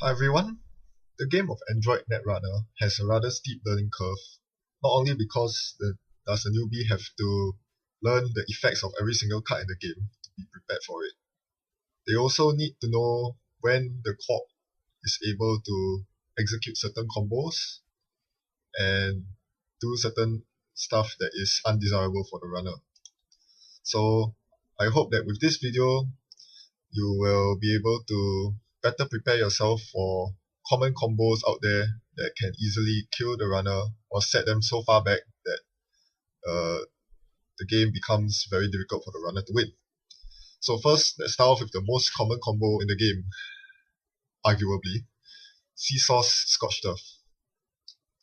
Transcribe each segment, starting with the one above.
Hi everyone. The game of Android Netrunner has a rather steep learning curve, not only because does a newbie have to learn the effects of every single card in the game to be prepared for it. They also need to know when the Corp is able to execute certain combos and do certain stuff that is undesirable for the runner. So I hope that with this video you will be able to better prepare yourself for common combos out there that can easily kill the runner or set them so far back that the game becomes very difficult for the runner to win. So first, let's start off with the most common combo in the game, arguably, Seesaw's Scorched Earth.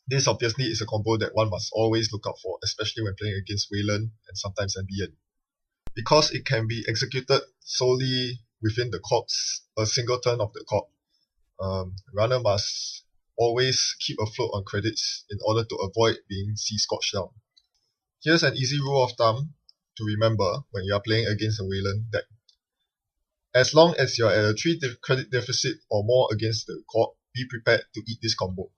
This obviously is a combo that one must always look out for, especially when playing against Wayland and sometimes NBN. Because it can be executed solely within the corpse, a single turn of the corp, runner must always keep afloat on credits in order to avoid being sea-scorched down. Here's an easy rule of thumb to remember when you are playing against a Wayland deck. As long as you're at a 3 credit deficit or more against the corp, be prepared to eat this combo.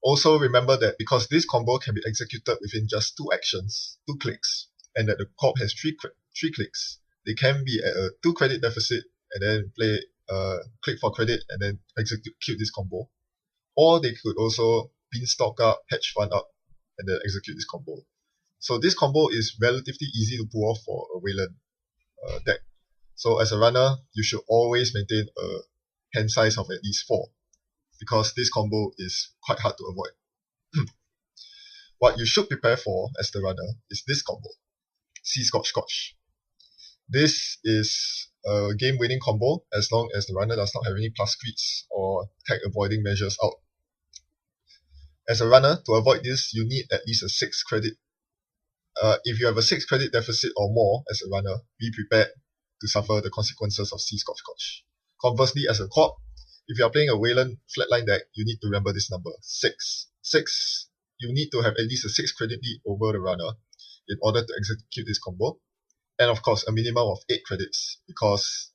Also remember that because this combo can be executed within just 2 actions, 2 clicks, and that the corp has 3 clicks, they can be at a 2 credit deficit and then play click for credit and then execute this combo. Or they could also beanstalk up, hedge fund up, and then execute this combo. So this combo is relatively easy to pull off for a Wayland deck. So as a runner, you should always maintain a hand size of at least 4, because this combo is quite hard to avoid. What you should prepare for as the runner is this combo, Sea Scotch Scotch. This is a game-winning combo as long as the runner does not have any plus crits or tag avoiding measures out. As a runner, to avoid this, you need at least a 6 credit. If you have a 6 credit deficit or more as a runner, be prepared to suffer the consequences of Sea Scotch Scotch. Conversely, as a corp, if you are playing a Wayland flatline deck, you need to remember this number, 6. 6, you need to have at least a 6 credit lead over the runner in order to execute this combo. And of course, a minimum of 8 credits, because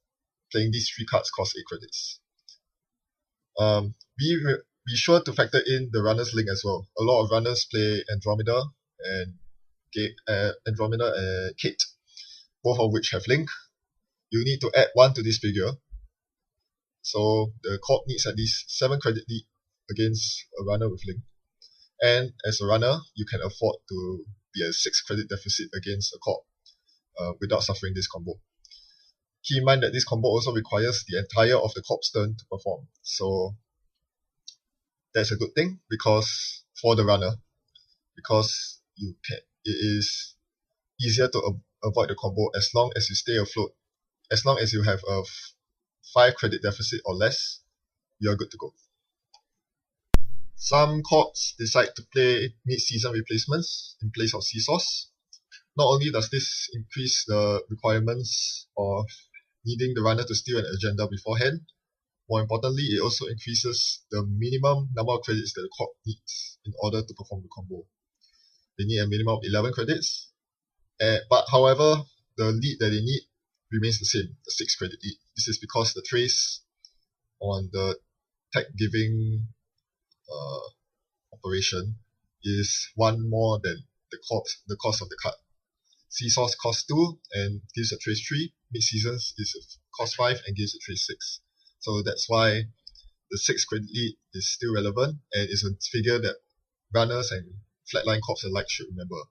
playing these 3 cards costs 8 credits. Be sure to factor in the runner's link as well. A lot of runners play Andromeda and Kate, both of which have link. You need to add 1 to this figure. So the corp needs at least 7 credit lead against a runner with link. And as a runner, you can afford to be a 6 credit deficit against a corp without suffering this combo. Keep in mind that this combo also requires the entire of the corp's turn to perform. So that's a good thing because for the runner, because it is easier to avoid the combo as long as you stay afloat. As long as you have a 5 credit deficit or less, you're good to go. Some corps decide to play mid-season replacements in place of Seesaws. Not only does this increase the requirements of needing the runner to steal an agenda beforehand, more importantly, it also increases the minimum number of credits that the corp needs in order to perform the combo. They need a minimum of 11 credits, but however, the lead that they need remains the same, the 6 credit lead. This is because the trace on the tag giving operation is 1 more than the cost of the card. Seesaws costs 2 and gives a trace 3. Mid-seasons is cost 5 and gives a trace 6. So that's why the 6 credit lead is still relevant and is a figure that runners and flatline corps alike should remember.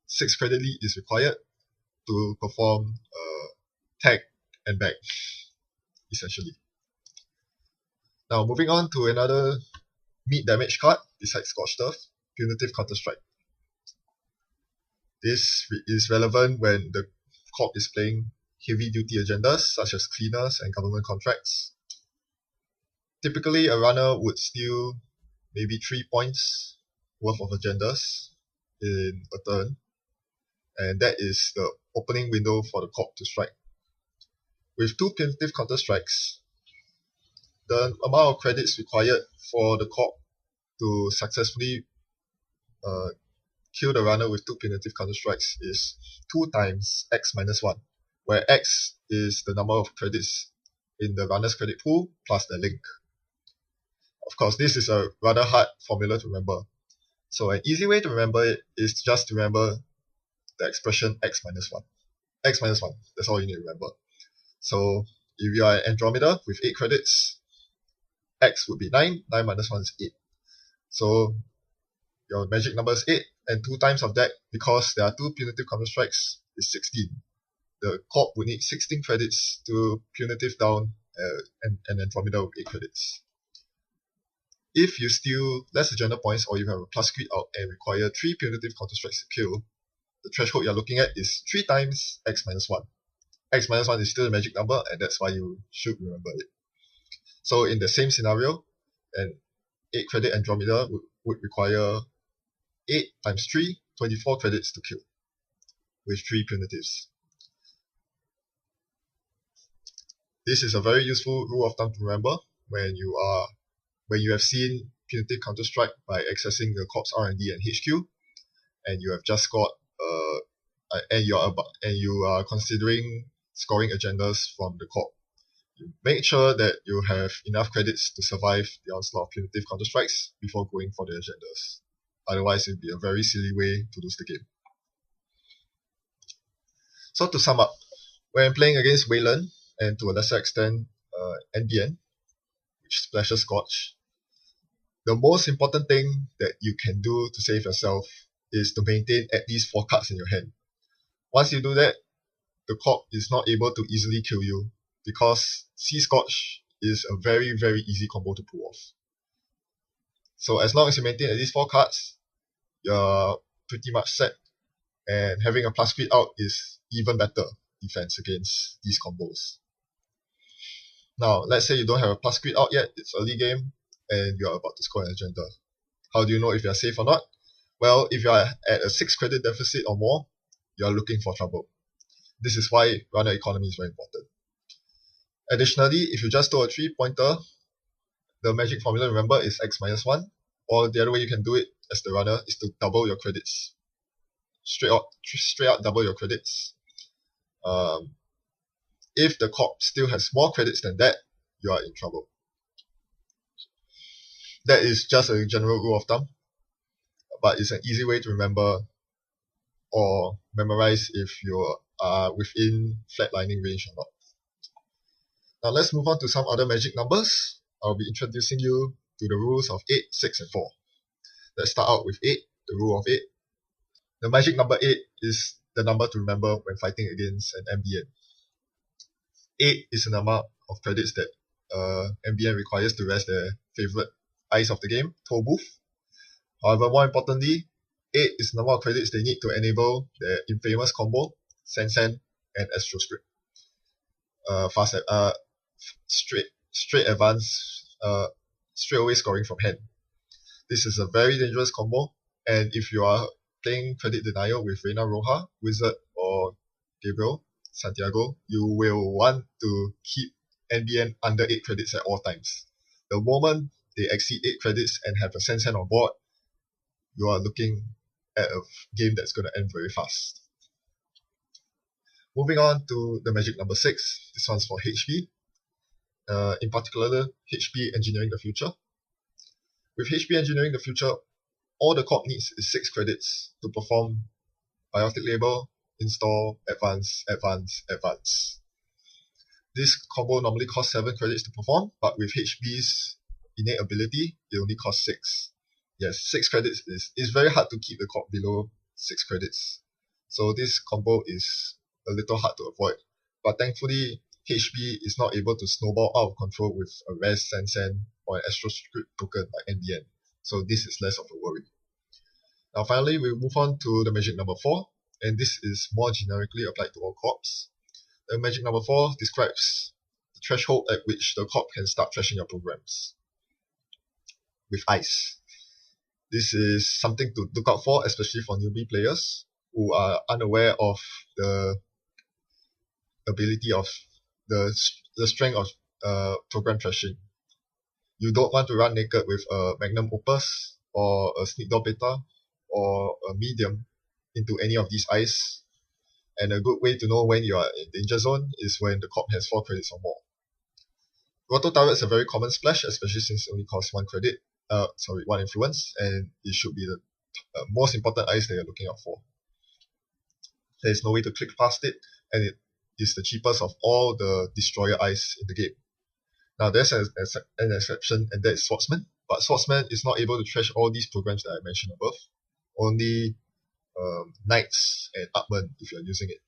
6 credit lead is required to perform tag and bag, essentially. Now moving on to another mid-damage card besides Scorched Earth, Punitive Counter-Strike. This is relevant when the corp is playing heavy-duty agendas such as cleaners and government contracts. Typically, a runner would steal maybe 3 points worth of agendas in a turn, and that is the opening window for the corp to strike. With 2 punitive counter-strikes, the amount of credits required for the corp to successfully kill the runner with 2 punitive counter-strikes is 2 times x minus 1, where x is the number of credits in the runner's credit pool plus the link. Of course, this is a rather hard formula to remember. So an easy way to remember it is just to remember the expression x minus 1. X minus 1, that's all you need to remember. So if you are Andromeda with 8 credits, x would be 9, 9 minus 1 is 8. So your magic number is 8, and 2 times of that, because there are 2 punitive counter-strikes, is 16. The Corp would need 16 credits to punitive down an Andromeda with 8 credits. If you steal less agenda points or you have a plus crit out and require 3 punitive counter-strikes to kill, the threshold you're looking at is 3 times x minus 1. X minus 1 is still a magic number, and that's why you should remember it. So in the same scenario, an 8 credit Andromeda would require 8 times 3, 24 credits to kill, with 3 punitives. This is a very useful rule of thumb to remember when you have seen punitive counter-strike by accessing the Corp's R&D and HQ, and you have just got and you are considering scoring agendas from the Corp. Make sure that you have enough credits to survive the onslaught of punitive counter-strikes before going for the agendas. Otherwise, it would be a very silly way to lose the game. So to sum up, when playing against Wayland, and to a lesser extent NBN, which splashes Scorch, the most important thing that you can do to save yourself is to maintain at least 4 cards in your hand. Once you do that, the Corp is not able to easily kill you, because Sea Scorch is a very, very easy combo to pull off. So as long as you maintain at least 4 cards, you're pretty much set, and having a plus crit out is even better defense against these combos. Now, let's say you don't have a plus crit out yet, it's early game, and you're about to score an agenda. How do you know if you're safe or not? Well, if you're at a 6 credit deficit or more, you're looking for trouble. This is why runner economy is very important. Additionally, if you just do a 3-pointer, the magic formula, remember, is x minus 1. Or the other way you can do it as the runner is to double your credits. Straight out double your credits. If the Corp still has more credits than that, you are in trouble. That is just a general rule of thumb, but it's an easy way to remember or memorize if you are within flatlining range or not. Now let's move on to some other magic numbers. I'll be introducing you to the rules of 8, 6, and 4. Let's start out with 8, the rule of 8. The magic number 8 is the number to remember when fighting against an MBN. 8 is the number of credits that MBN requires to rest their favorite ice of the game, Toll Booth. However, more importantly, 8 is the number of credits they need to enable their infamous combo, Sensen and Astro Strip. Straight advance, straight away scoring from hand. This is a very dangerous combo, and if you are playing credit denial with Reina Roja, Wizard, or Gabriel Santiago, you will want to keep NBN under 8 credits at all times. The moment they exceed 8 credits and have a Sensen on board, you are looking at a game that's going to end very fast. Moving on to the magic number 6, this one's for HP. In particular, HP Engineering the Future. With HP Engineering the Future, all the Corp needs is 6 credits to perform Biotic Label, Install, Advance, Advance, Advance. This combo normally costs 7 credits to perform, but with HP's innate ability, it only costs 6. Yes, 6 credits is very hard to keep the Corp below 6 credits. So this combo is a little hard to avoid. But thankfully, HP is not able to snowball out of control with a rare Sensen or an Astro Script token like NBN. So this is less of a worry. Now finally, we move on to the magic number 4, and this is more generically applied to all Corps. The magic number 4 describes the threshold at which the Corp can start trashing your programs with ice. This is something to look out for, especially for newbie players who are unaware of the ability of the strength of program trashing. You don't want to run naked with a Magnum Opus or a Sneak Door Beta or a Medium into any of these ice. And a good way to know when you are in danger zone is when the Corp has 4 credits or more. Roto Turret is a very common splash, especially since it only costs 1 influence, and it should be the most important ice that you're looking out for. There is no way to click past it, and it is the cheapest of all the destroyer ice in the game. Now there's an exception, and that is Swordsman, but Swordsman is not able to trash all these programs that I mentioned above. Only Knights and Upman if you're using it.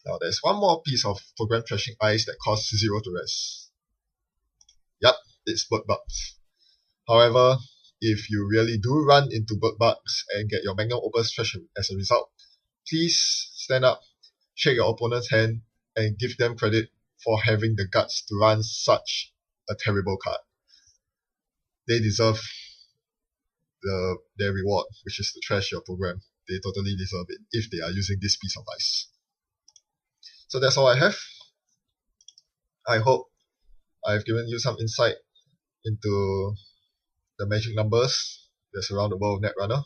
Now there's one more piece of program trashing ice that costs 0 to rest. Yup, it's Bird Bugs. However, if you really do run into Bird Bugs and get your Magnum Opus trashed as a result, please stand up, shake your opponent's hand, and give them credit for having the guts to run such a terrible card. They deserve their reward, which is to trash your program. They totally deserve it if they are using this piece of ice. So that's all I have. I hope I've given you some insight into the magic numbers that surround the world of Netrunner.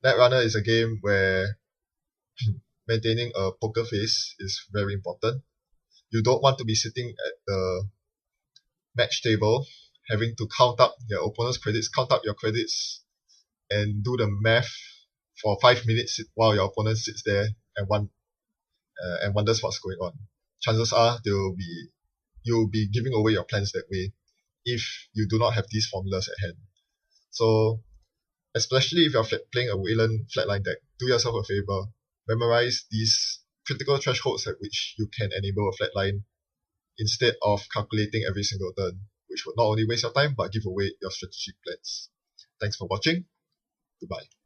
Netrunner is a game where maintaining a poker face is very important. You don't want to be sitting at the match table having to count up your opponent's credits, count up your credits, and do the math for 5 minutes while your opponent sits there and wonders what's going on. Chances are you'll be giving away your plans that way if you do not have these formulas at hand. So, especially if you're playing a Wayland flatline deck, do yourself a favor, memorize these critical thresholds at which you can enable a flatline instead of calculating every single turn, which would not only waste your time but give away your strategic plans. Thanks for watching. Goodbye.